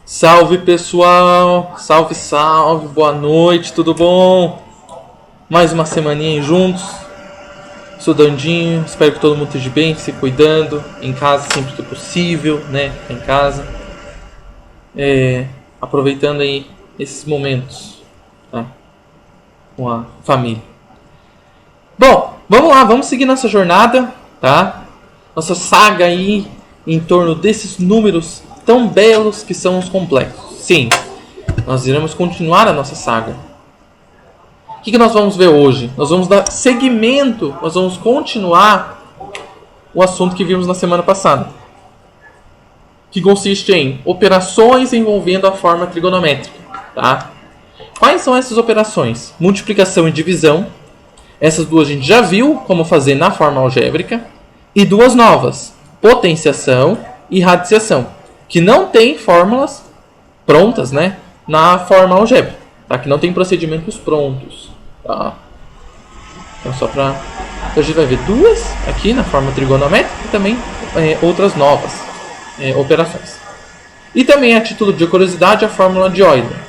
Salve pessoal, salve, salve, boa noite, tudo bom? Mais uma semaninha juntos, estudandinho, espero que todo mundo esteja bem, se cuidando, em casa sempre que possível, né? Em casa, aproveitando aí esses momentos, tá? Com a família. Bom, vamos lá, vamos seguir nossa jornada, tá? Nossa saga aí em torno desses números tão belos que são os complexos. Sim, nós iremos continuar a nossa saga. O que nós vamos ver hoje? Nós vamos dar seguimento, nós vamos continuar o assunto que vimos na semana passada, que consiste em operações envolvendo a forma trigonométrica. Tá? Quais são essas operações? Multiplicação e divisão. Essas duas a gente já viu como fazer na forma algébrica. E duas novas, potenciação e radiciação, que não tem fórmulas prontas, né, na forma algébrica, tá? Que não tem procedimentos prontos, tá? Então só para a gente vai ver duas aqui na forma trigonométrica e também outras novas operações. E também a título de curiosidade a fórmula de Euler.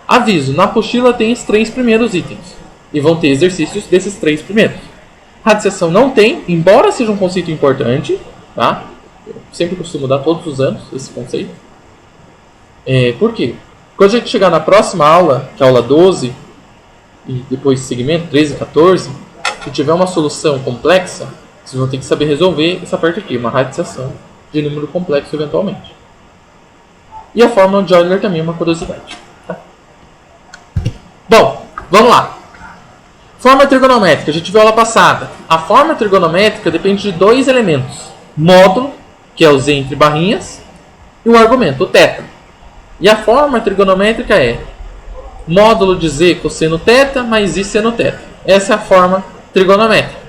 Aviso, na apostila tem os 3 primeiros itens e vão ter exercícios desses 3 primeiros. Radiciação não tem, embora seja um conceito importante, tá? Eu sempre costumo dar todos os anos esse conceito. Por quê? Quando a gente chegar na próxima aula, que é a aula 12, e depois segmento 13 e 14, se tiver uma solução complexa, vocês vão ter que saber resolver essa parte aqui, uma radiciação de número complexo eventualmente. E a fórmula de Euler também é uma curiosidade. Tá? Bom, vamos lá. Forma trigonométrica, a gente viu a aula passada. A forma trigonométrica depende de 2 elementos. Módulo, que é o z entre barrinhas, e o argumento, o θ. E a forma trigonométrica é módulo de z cosseno θ mais i seno θ. Essa é a forma trigonométrica.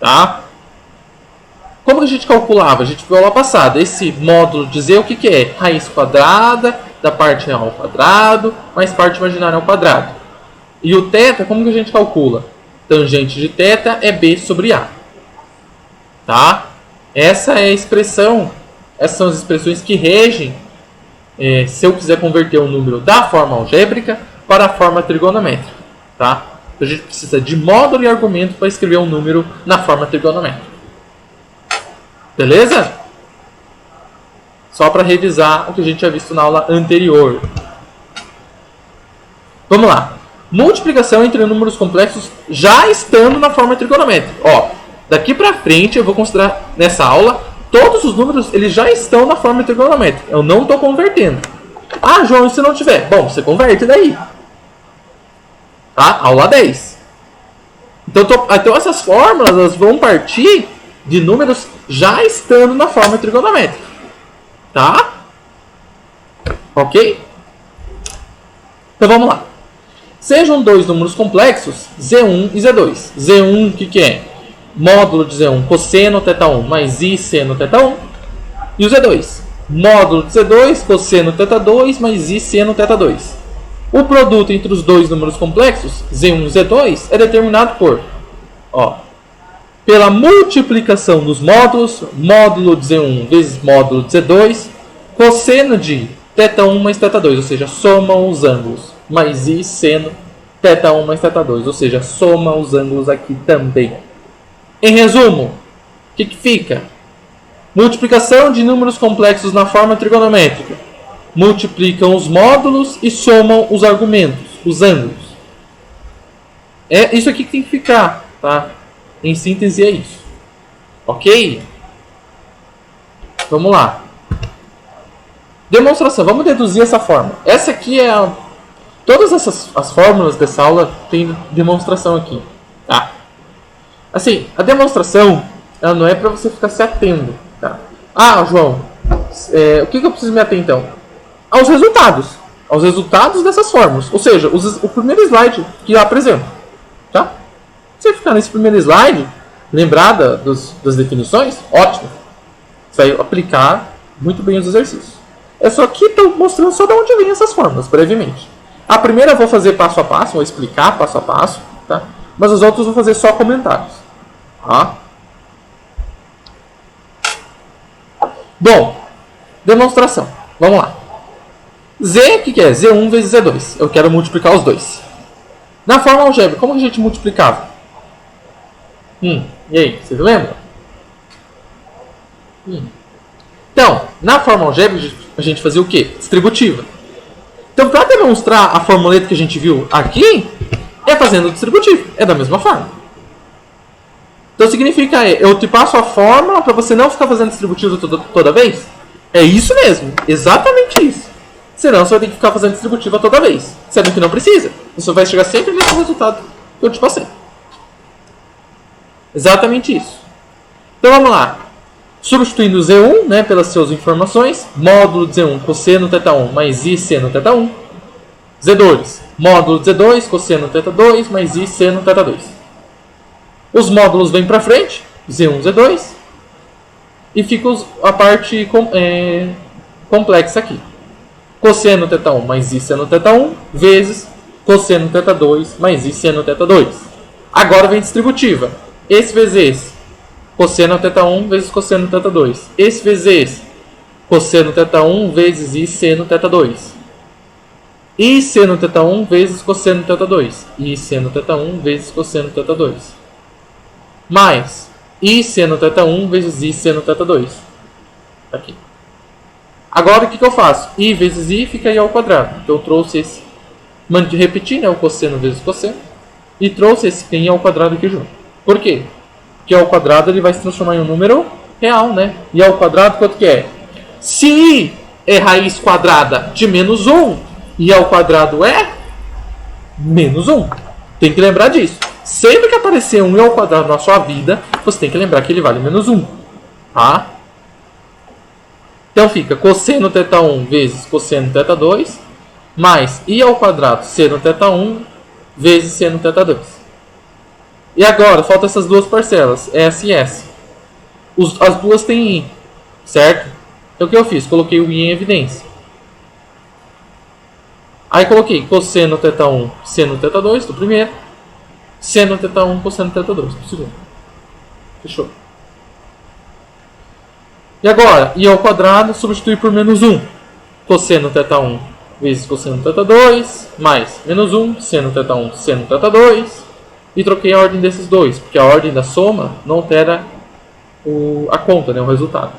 Tá? Como que a gente calculava? A gente viu a aula passada. Esse módulo de z, o que é? Raiz quadrada da parte real ao quadrado, mais parte imaginária ao quadrado. E o θ, como que a gente calcula? Tangente de θ é b sobre a. Tá? Essa é a expressão, essas são as expressões que regem se eu quiser converter um número da forma algébrica para a forma trigonométrica. Tá? Então a gente precisa de módulo e argumento para escrever um número na forma trigonométrica. Beleza? Só para revisar o que a gente tinha visto na aula anterior. Vamos lá. Multiplicação entre números complexos já estando na forma trigonométrica. Ó, daqui para frente eu vou considerar nessa aula todos os números eles já estão na forma trigonométrica. Eu não estou convertendo. Ah, João, e se não tiver? Bom, você converte daí. Tá? Aula 10. Então essas fórmulas elas vão partir de números já estando na forma trigonométrica. Tá? Ok? Então vamos lá. Sejam 2 números complexos, Z1 e Z2. Z1, o que é? Módulo de Z1, cosseno θ1 mais i seno θ1. E o Z2, módulo de Z2, cosseno θ2 mais i seno θ2. O produto entre os 2 números complexos, Z1 e Z2, é determinado por, pela multiplicação dos módulos, módulo de Z1 vezes módulo de Z2, cosseno de θ1 mais θ2, ou seja, somam os ângulos, mais i seno θ1 mais θ2, ou seja, soma os ângulos aqui também. Em resumo, o que fica? Multiplicação de números complexos na forma trigonométrica. Multiplicam os módulos e somam os argumentos, os ângulos. É isso aqui que tem que ficar, tá? Em síntese é isso. Ok? Vamos lá. Demonstração. Vamos deduzir essa forma. Essa aqui é a... Todas as fórmulas dessa aula tem demonstração aqui. Tá? Assim, a demonstração ela não é para você ficar se atendo. Tá? Ah, João, o que eu preciso me ater então? Aos resultados. Aos resultados dessas fórmulas. Ou seja, o primeiro slide que eu apresento. Tá? Se você ficar nesse primeiro slide, lembrar das definições, ótimo. Você vai aplicar muito bem os exercícios. É só que estou mostrando só de onde vêm essas fórmulas, brevemente. A primeira eu vou fazer passo a passo, vou explicar passo a passo, tá? Mas os outros eu vou fazer só comentários. Tá? Bom, demonstração. Vamos lá. Z, o que é? Z1 vezes Z2. Eu quero multiplicar os dois. Na forma algébrica, como a gente multiplicava? E aí, vocês lembram? Então, na forma algébrica, a gente fazia o quê? Distributiva. Então, para demonstrar a formuleta que a gente viu aqui, é fazendo distributivo. É da mesma forma. Então, significa eu te passo a fórmula para você não ficar fazendo distributivo toda vez? É isso mesmo. Exatamente isso. Senão, você vai ter que ficar fazendo distributiva toda vez. Sendo que não precisa. Você vai chegar sempre nesse resultado que eu te passei. Exatamente isso. Então, vamos lá. Substituindo o Z1, né, pelas suas informações, módulo de Z1, cosseno θ1 mais I seno θ1. Z2, módulo de Z2, cosseno θ2 mais I seno θ2. Os módulos vêm para frente, Z1, Z2, e fica a parte complexa aqui. Cosseno θ1 mais I seno θ1 vezes cosseno θ2 mais I seno θ2. Agora vem distributiva. Esse vezes esse. Cosseno θ1 vezes cosseno θ2. Esse vezes esse. Cosseno θ1 vezes I seno θ2. I seno θ1 vezes cosseno θ2. I seno θ1 vezes cosseno θ2. Mais I seno θ1 vezes I seno θ2. Aqui. Agora o que eu faço? I vezes I fica I ao quadrado. Então eu trouxe esse. Mande repetir, né? O cosseno vezes cosseno. E trouxe esse I ao quadrado aqui junto. Por quê? Que ao quadrado ele vai se transformar em um número real, né? E ao quadrado quanto que é? Se I é raiz quadrada de menos 1, I ao quadrado é menos 1. Tem que lembrar disso. Sempre que aparecer um I ao quadrado na sua vida, você tem que lembrar que ele vale menos 1. Tá? Então fica cosseno θ1 vezes cosseno θ2 mais I ao quadrado seno θ1 vezes seno θ2. E agora, faltam essas duas parcelas, S e S. As duas têm I, certo? Então o que eu fiz? Coloquei o I em evidência. Aí coloquei cosseno θ1, seno θ2 do primeiro. Seno θ1, cosseno θ2 do segundo. Fechou. E agora, I ao quadrado, substituir por menos 1. Cosseno θ1 vezes cosseno θ2, mais menos 1, seno θ1, seno θ2. E troquei a ordem desses dois, porque a ordem da soma não altera a conta, né, o resultado.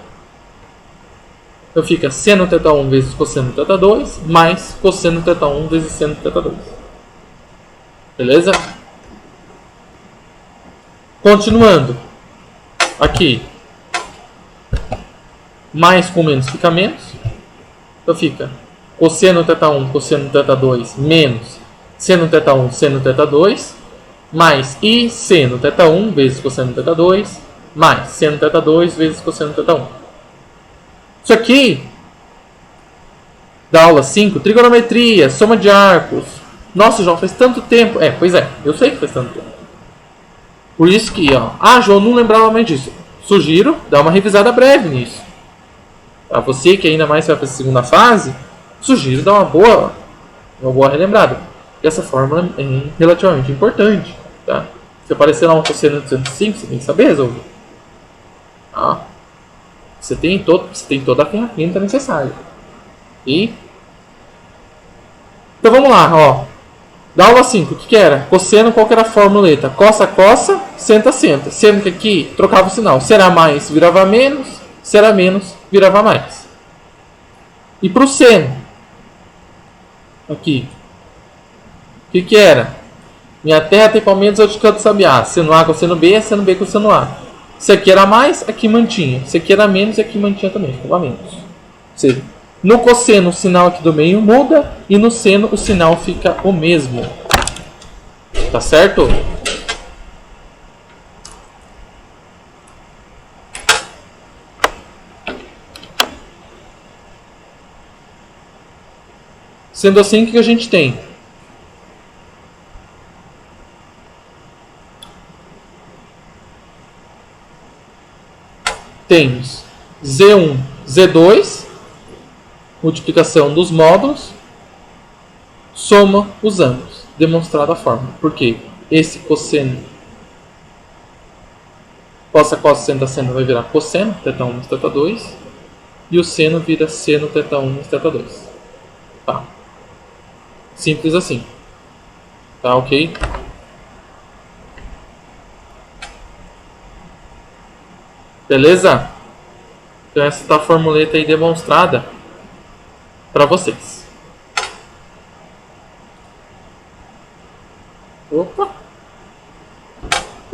Então fica seno θ1 vezes cosseno θ2 mais cosseno θ1 vezes seno θ2. Beleza? Continuando. Aqui. Mais com menos fica menos. Então fica cosseno θ1, cosseno θ2 menos seno θ1, seno θ2. Mais I seno θ1 vezes cosseno θ2 mais seno θ2 vezes cosseno θ1. Isso aqui da aula 5, trigonometria, soma de arcos. Nossa, João, faz tanto tempo. Pois é, eu sei que faz tanto tempo. Por isso que, João, não lembrava mais disso. Sugiro dar uma revisada breve nisso. Para você que ainda mais vai para a segunda fase, sugiro dar uma boa relembrada. Essa fórmula é relativamente importante. Tá? Se aparecer lá um cosseno de 205, você tem que saber resolver. Tá? Você tem toda a ferramenta necessária. E então vamos lá. Da aula 5, o que era? Cosseno, qual que era a formuleta? Cossa, cossa, senta, senta. Sendo que aqui trocava o sinal. Será mais, virava menos. Será menos, virava mais. E para o seno, aqui, o que era? Minha terra tem palmeiras, eu te canto sabiá. Seno A, cosseno B, seno B, cosseno A. Se aqui era mais, aqui mantinha. Se aqui era menos, aqui mantinha também. Ficava menos. Ou seja, no cosseno o sinal aqui do meio muda e no seno o sinal fica o mesmo. Tá certo? Sendo assim, o que a gente tem? Temos Z1, Z2, multiplicação dos módulos, soma os ângulos, demonstrada a fórmula. Porque esse cosseno, cossa, cossa, seno, seno vai virar cosseno, θ1 mais θ2, e o seno vira seno, θ1 mais θ2. Tá. Simples assim. Tá ok? Beleza? Então essa tá a formuleta aí demonstrada para vocês. Opa!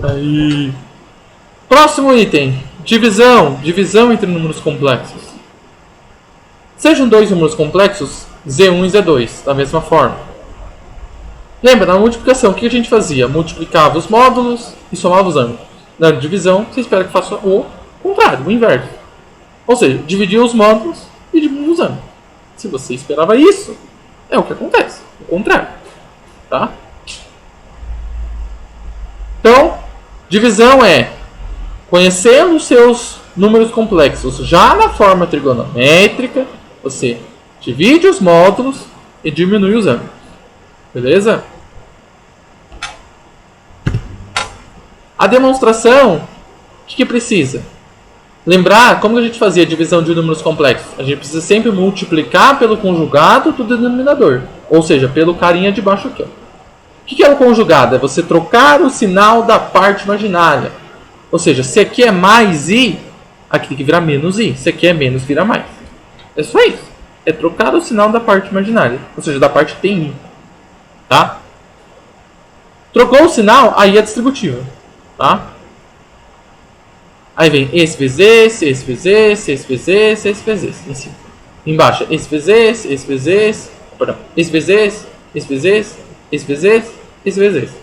Aí. Próximo item. Divisão. Divisão entre números complexos. Sejam dois números complexos, Z1 e Z2, da mesma forma. Lembra, na multiplicação, o que a gente fazia? Multiplicava os módulos e somava os ângulos. Na divisão, você espera que faça o contrário, o inverso. Ou seja, dividir os módulos e diminuir os ângulos. Se você esperava isso, é o que acontece. O contrário. Tá? Então, divisão é conhecendo os seus números complexos já na forma trigonométrica, você divide os módulos e diminui os ângulos. Beleza? A demonstração, o que precisa? Lembrar como a gente fazia a divisão de números complexos. A gente precisa sempre multiplicar pelo conjugado do denominador. Ou seja, pelo carinha de baixo aqui. Ó. O que é o conjugado? É você trocar o sinal da parte imaginária. Ou seja, se aqui é mais i, aqui tem que virar menos i. Se aqui é menos, vira mais. É só isso. É trocar o sinal da parte imaginária. Ou seja, da parte que tem i. Tá? Trocou o sinal, aí é distributiva. Tá? Aí vem esse vezes esse vezes esse vezes esse vezes esse. Em cima. Embaixo, esse vezes esse vezes esse. Perdão. Esse vezes esse vezes esse vezes esse vezes esse.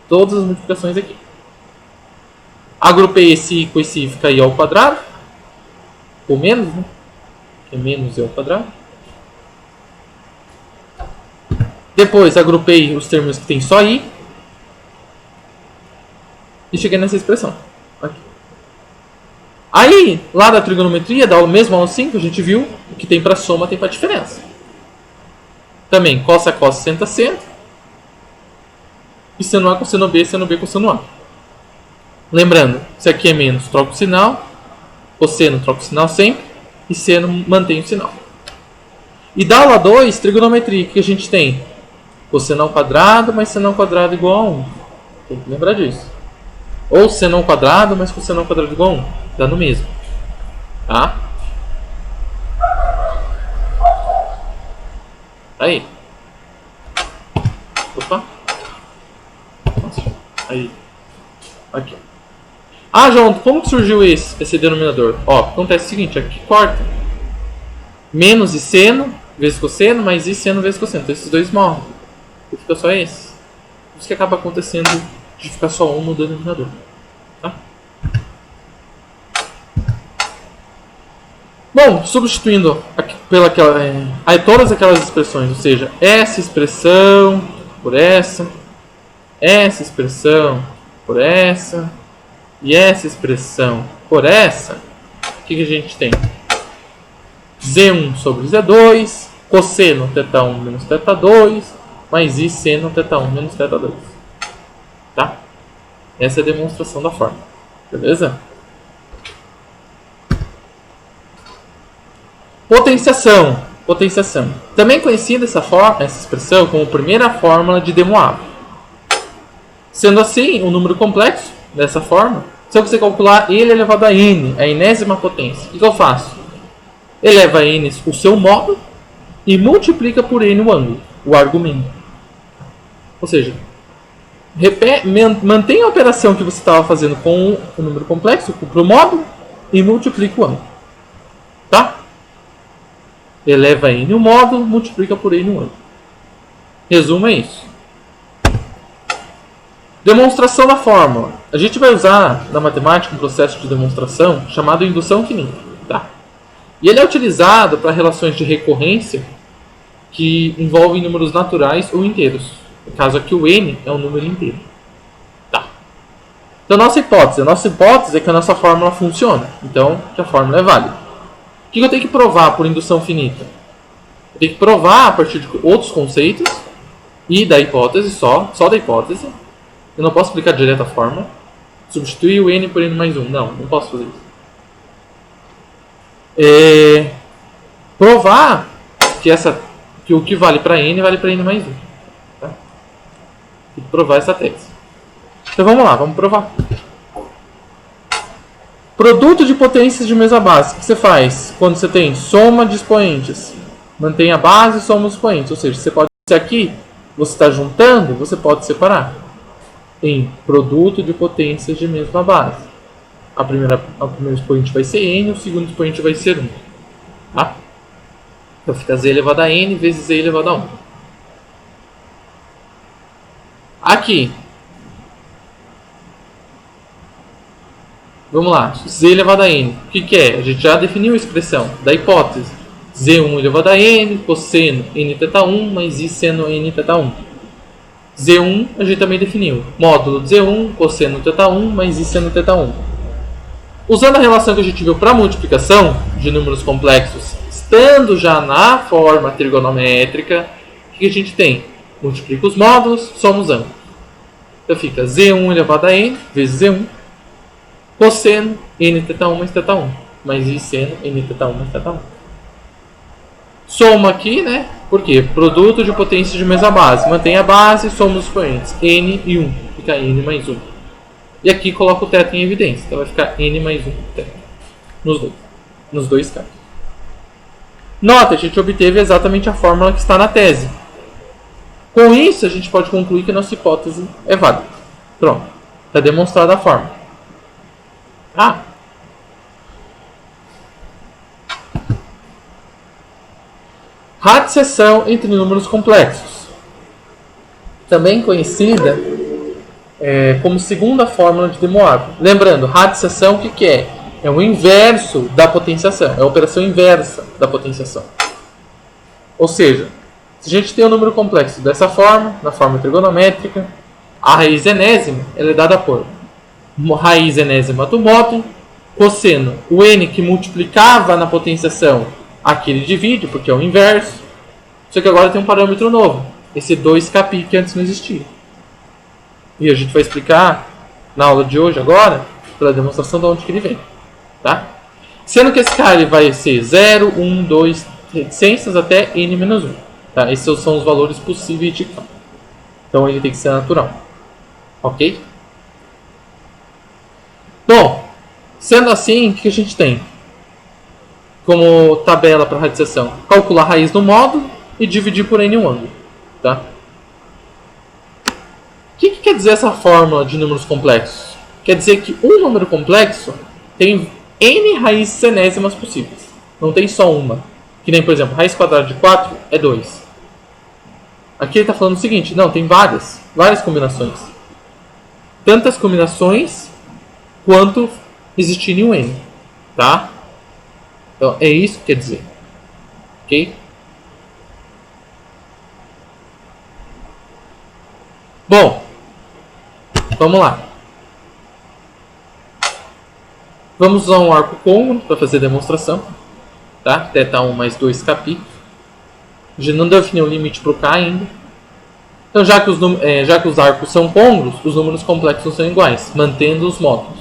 Todas as multiplicações aqui. Agrupei esse i com esse i, fica i ao quadrado. Ou menos, né? Que menos i ao quadrado. Depois agrupei os termos que tem só i. E cheguei nessa expressão. Aqui. Aí, lá da trigonometria, dá o mesmo ao 5, a gente viu. O que tem para soma tem para diferença. Também, cossa, cossa, seno, seno. E seno A com seno B, seno B com seno A. Lembrando, se aqui é menos, troca o sinal. Cosseno, troca o sinal sempre. E seno, mantém o sinal. E da aula 2, trigonometria, o que a gente tem? Cosseno ao quadrado, mais seno ao quadrado igual a 1. Tem que lembrar disso. Ou seno ao quadrado, mais cosseno ao quadrado igual a 1. Dá no mesmo. Tá? Aí. Opa. Aí. Aqui. Ah, João, como que surgiu esse denominador? Ó, acontece o seguinte, aqui corta. Menos e seno vezes cosseno, mais e seno vezes cosseno. Então esses dois morrem. E fica só esse. Isso que acaba acontecendo de ficar só um no denominador. Tá? Bom, substituindo aí todas aquelas expressões, ou seja, essa expressão por essa expressão por essa e essa expressão por essa, o que a gente tem? Z1 sobre Z2, cosseno θ1 menos θ2, mais i seno θ1 menos θ2. Tá? Essa é a demonstração da forma. Beleza? Potenciação. Potenciação. Também conhecida essa expressão como primeira fórmula de De Moivre. Sendo assim, um número complexo, dessa forma, se eu quiser calcular ele elevado a n, a enésima potência, o que eu faço? Eleva a n o seu módulo e multiplica por n o ângulo, o argumento. Ou seja, mantém a operação que você estava fazendo com o número complexo, para o módulo, e multiplica o ângulo. Tá? Eleva n o módulo, multiplica por n o ângulo. Resumo é isso. Demonstração da fórmula. A gente vai usar na matemática um processo de demonstração chamado indução finita. Tá? E ele é utilizado para relações de recorrência que envolvem números naturais ou inteiros. No caso aqui o n é um número inteiro. Tá. Então a nossa hipótese é que a nossa fórmula funciona. Então que a fórmula é válida. O que eu tenho que provar por indução finita? Eu tenho que provar a partir de outros conceitos e da hipótese só da hipótese. Eu não posso aplicar direto a fórmula. Substituir o n por n mais 1. Não posso fazer isso. Provar que que o que vale para n vale para n mais 1. Tá? Tem que provar essa tese. Então vamos lá, vamos provar. Produto de potências de mesma base. O que você faz quando você tem soma de expoentes? Mantém a base e soma os expoentes. Ou seja, você pode ser aqui, você está juntando, você pode separar em produto de potências de mesma base. O primeiro expoente vai ser n, o segundo expoente vai ser 1. Tá? Então fica z elevado a n vezes z elevado a 1. Aqui. Vamos lá. Z elevado a n. O que é? A gente já definiu a expressão da hipótese. Z1 elevado a n, cosseno n θ 1 mais i seno n θ 1. Z1 a gente também definiu. Módulo de Z1, cosseno θ 1 mais i seno θ 1. Usando a relação que a gente viu para multiplicação de números complexos, estando já na forma trigonométrica, o que a gente tem? Multiplica os módulos, soma os ângulos. Então fica Z1 elevado a n vezes Z1, cosseno n θ 1 mais θ 1, mais i seno n θ 1 mais θ 1. Soma aqui, né? Por quê? Produto de potências de mesma base. Mantém a base, soma os expoentes. N e 1. Fica n mais 1. E aqui coloca o θ em evidência. Então vai ficar n mais 1 θ. Nos dois casos. Nota, a gente obteve exatamente a fórmula que está na tese. Com isso, a gente pode concluir que a nossa hipótese é válida. Pronto. Está demonstrada a fórmula. Ah! Radiciação entre números complexos, também conhecida como segunda fórmula de De Moivre. Lembrando, radiciação o que é? É o inverso da potenciação, é a operação inversa da potenciação. Ou seja, se a gente tem um número complexo dessa forma, na forma trigonométrica, a raiz enésima ela é dada por raiz enésima do módulo, cosseno, o n que multiplicava na potenciação, aqui ele divide, porque é o inverso. Só que agora tem um parâmetro novo. Esse 2kπ que antes não existia. E a gente vai explicar na aula de hoje agora, pela demonstração de onde que ele vem. Tá? Sendo que esse cara ele vai ser 0, 1, 2, reticências até n-1. Tá? Esses são os valores possíveis de K. Então ele tem que ser natural. Ok? Bom, sendo assim, o que a gente tem? Como tabela para radiciação, calcular a raiz do módulo e dividir por n um ângulo. Tá? O que quer dizer essa fórmula de números complexos? Quer dizer que um número complexo tem n raízes enésimas possíveis. Não tem só uma. Que nem, por exemplo, raiz quadrada de 4 é 2. Aqui ele está falando o seguinte, não, tem várias combinações. Tantas combinações quanto existirem um n. Tá? Então, é isso que quer dizer. Ok? Bom, vamos lá. Vamos usar um arco côncavo para fazer a demonstração. Tá? Θ1 mais 2kπ. A gente não definiu o limite para o K ainda. Então, já que os arcos são côncavos, os números complexos são iguais, mantendo os módulos.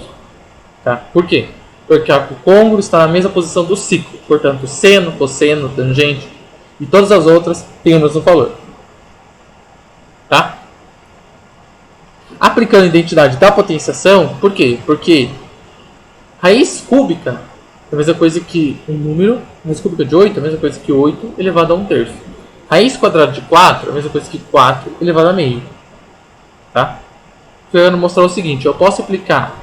Tá? Por quê? Porque o arco côncavo está na mesma posição do ciclo. Portanto, seno, cosseno, tangente e todas as outras têm o mesmo valor. Tá? Aplicando a identidade da potenciação, por quê? Porque raiz cúbica é a mesma coisa que um número, raiz cúbica de 8 é a mesma coisa que 8 elevado a 1/3. Raiz quadrada de 4 é a mesma coisa que 4 elevado a meio. Tá? Eu quero mostrar o seguinte, eu posso aplicar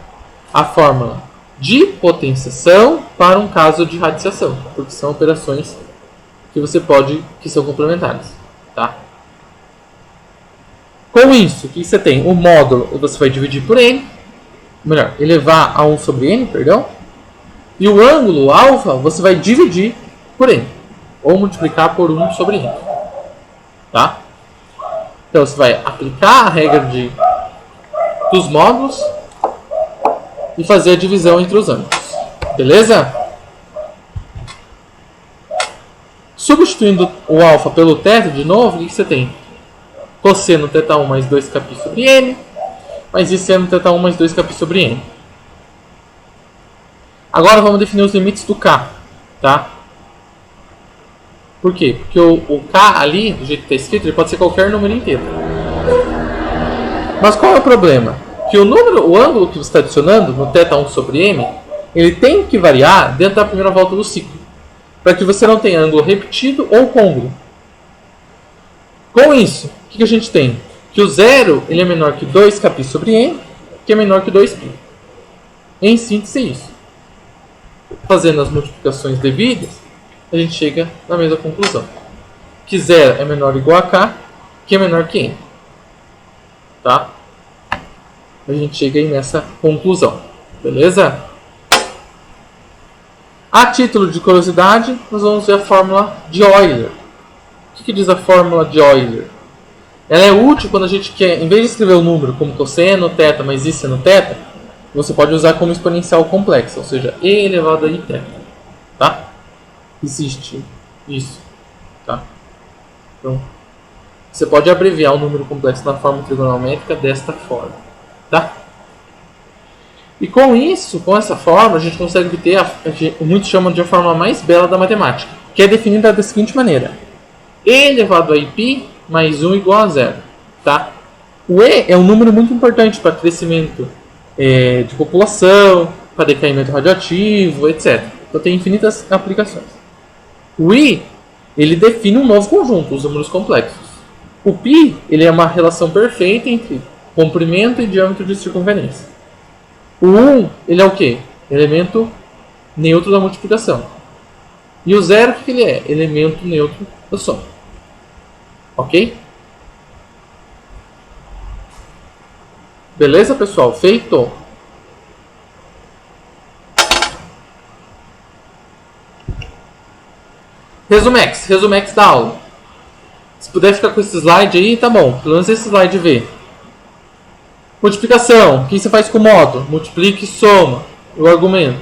a fórmula de potenciação para um caso de radiciação, porque são operações que são complementares. Tá? Com isso, o que você tem? O módulo você vai dividir por n, melhor, elevar a 1 sobre n, perdão, e o ângulo alfa você vai dividir por n, ou multiplicar por 1 sobre n. Tá? Então você vai aplicar a regra dos módulos e fazer a divisão entre os ângulos. Beleza? Substituindo o alfa pelo θ de novo, o que você tem? Cosseno θ1 mais 2kπ sobre n, mais i seno θ1 mais 2kπ sobre n. Agora vamos definir os limites do K. Tá? Por quê? Porque o K ali, do jeito que está escrito, ele pode ser qualquer número inteiro. Mas qual é o problema? Que o ângulo que você está adicionando no θ 1 sobre m, ele tem que variar dentro da primeira volta do ciclo, para que você não tenha ângulo repetido ou côngruo. Com isso, o que a gente tem? Que o zero ele é menor que 2kπ sobre m, que é menor que 2π. Em síntese, é isso. Fazendo as multiplicações devidas, a gente chega na mesma conclusão. Que zero é menor ou igual a k, que é menor que m. Tá? A gente chega aí nessa conclusão. Beleza? A título de curiosidade, nós vamos ver a fórmula de Euler. O que diz a fórmula de Euler? Ela é útil quando a gente quer, em vez de escrever o número como cosseno, θ, mais isso no θ, você pode usar como exponencial complexa, ou seja, e elevado a i θ. Tá? Existe isso. Tá? Então, você pode abreviar o número complexo na forma trigonométrica desta forma. Tá? E com isso, com essa forma, a gente consegue obter muitos chamam de a forma mais bela da matemática, que é definida da seguinte maneira: e elevado a π mais 1 igual a zero. Tá? O e é um número muito importante para crescimento de população, para decaimento radioativo, etc. Então tem infinitas aplicações. O i ele define um novo conjunto, os números complexos. O π ele é uma relação perfeita entre comprimento e diâmetro de circunferência. O 1 ele é o quê? Elemento neutro da multiplicação. E o 0 o que ele é? Elemento neutro da soma. Ok? Beleza, pessoal? Feito? Resumex da aula. Se puder ficar com esse slide aí, tá bom. Pelo menos esse slide vê. Multiplicação. O que você faz com o módulo? Multiplica e soma o argumento.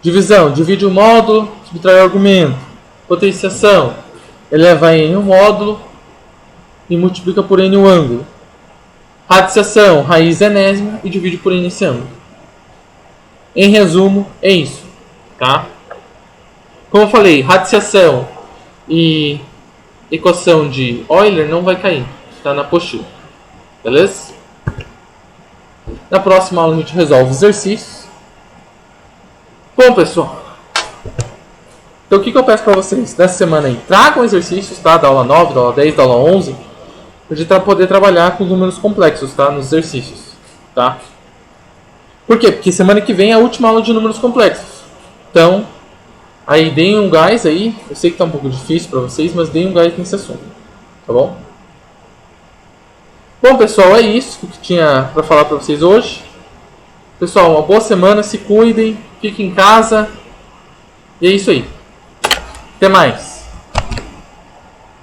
Divisão. Divide o módulo, subtrai o argumento. Potenciação. Eleva n o módulo e multiplica por n o ângulo. Radiciação. Raiz enésima e divide por n esse ângulo. Em resumo, é isso. Tá? Como eu falei, radiciação e equação de Euler não vai cair. Está na apostila. Beleza? Na próxima aula a gente resolve os exercícios. Bom, pessoal. Então o que eu peço para vocês nessa semana aí? Tragam exercícios, tá? Da aula 9, da aula 10, da aula 11. Para a gente poder trabalhar com números complexos, tá? Nos exercícios. Tá? Por quê? Porque semana que vem é a última aula de números complexos. Então, aí deem um gás aí. Eu sei que está um pouco difícil para vocês, mas deem um gás nesse assunto. Tá bom? Bom, pessoal, é isso que eu tinha para falar para vocês hoje. Pessoal, uma boa semana, se cuidem, fiquem em casa. E é isso aí. Até mais.